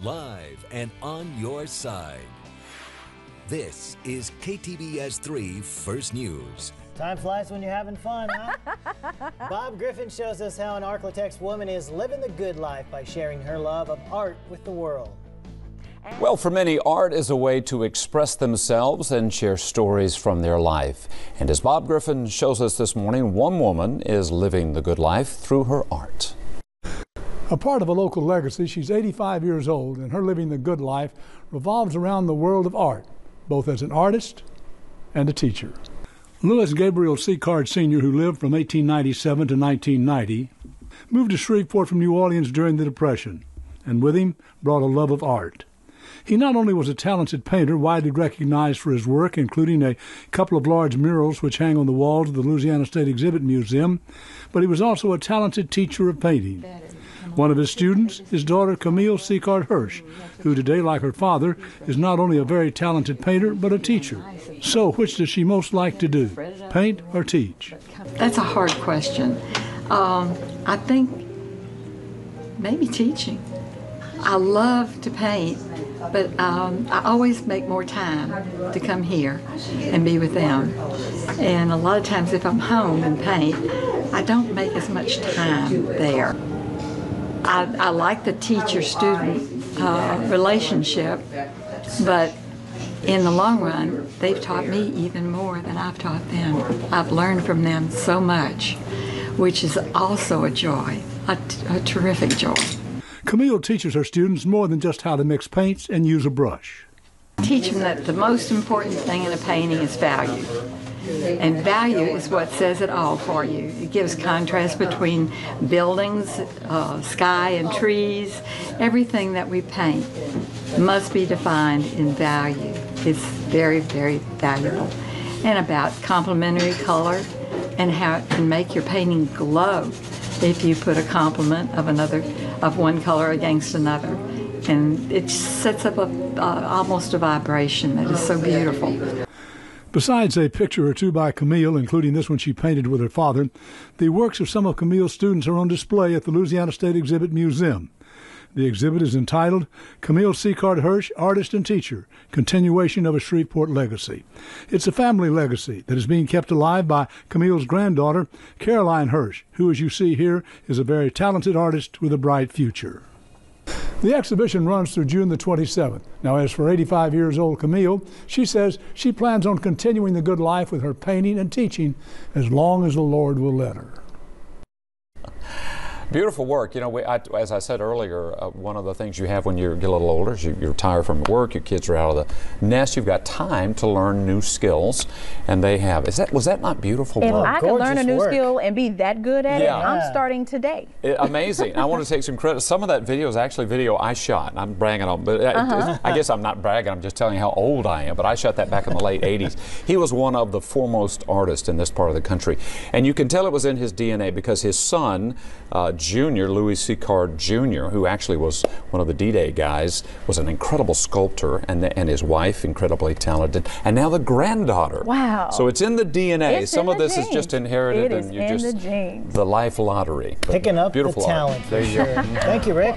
live and on your side. This is KTBS 3 First News. Time flies when you're having fun, huh? Bob Griffin shows us how an Arklatex woman is living the good life by sharing her love of art with the world. Well, for many, art is a way to express themselves and share stories from their life. And as Bob Griffin shows us this morning, one woman is living the good life through her art. A part of a local legacy, she's 85 years old, and her living the good life revolves around the world of art, both as an artist and a teacher. Louis Gabriel Sicard Sr., who lived from 1897 to 1990, moved to Shreveport from New Orleans during the Depression, and with him brought a love of art. He not only was a talented painter, widely recognized for his work, including a couple of large murals which hang on the walls of the Louisiana State Exhibit Museum, but he was also a talented teacher of painting. One of his students, his daughter Camille Hirsch, who today, like her father, is not only a very talented painter, but a teacher. So, which does she most like to do, paint or teach? That's a hard question. I think maybe teaching. I love to paint, but I always make more time to come here and be with them. And a lot of times if I'm home and paint, I don't make as much time there. I like the teacher-student relationship, but in the long run, they've taught me even more than I've taught them. I've learned from them so much, which is also a joy, a terrific joy. Camille teaches her students more than just how to mix paints and use a brush. Teach them that the most important thing in a painting is value. And value is what says it all for you. It gives contrast between buildings, sky and trees. Everything that we paint must be defined in value. It's very, very valuable. And about complementary color and how it can make your painting glow if you put a complement of one color against another. And it sets up almost a vibration that is so beautiful. Besides a picture or two by Camille, including this one she painted with her father, the works of some of Camille's students are on display at the Louisiana State Exhibit Museum. The exhibit is entitled Camille Sicard Hirsch, Artist and Teacher, Continuation of a Shreveport Legacy. It's a family legacy that is being kept alive by Camille's granddaughter, Caroline Hirsch, who, as you see here, is a very talented artist with a bright future. The exhibition runs through June the 27th. Now, as for 85 years old Camille, she says she plans on continuing the good life with her painting and teaching as long as the Lord will let her. Beautiful work. You know, as I said earlier, one of the things you have when you get a little older is you retire from work, your kids are out of the nest, you've got time to learn new skills, and they have. Was that not beautiful If work? I could learn a new skill and be that good at it, I'm starting today. Amazing. I want to take some credit. Some of that video is actually video I shot. I'm bragging on, but I guess I'm not bragging. I'm just telling you how old I am, but I shot that back in the late 80s. He was one of the foremost artists in this part of the country, and you can tell it was in his DNA because his son, Junior, Louis Sicard Jr., who actually was one of the D-Day guys, was an incredible sculptor, and his wife, incredibly talented, and now the granddaughter. Wow. So it's in the DNA. It's Some in of the this is genes. just inherited, It is and you in just the genes. the life lottery. Picking up the beautiful talent, art. for sure. Thank you, Rick.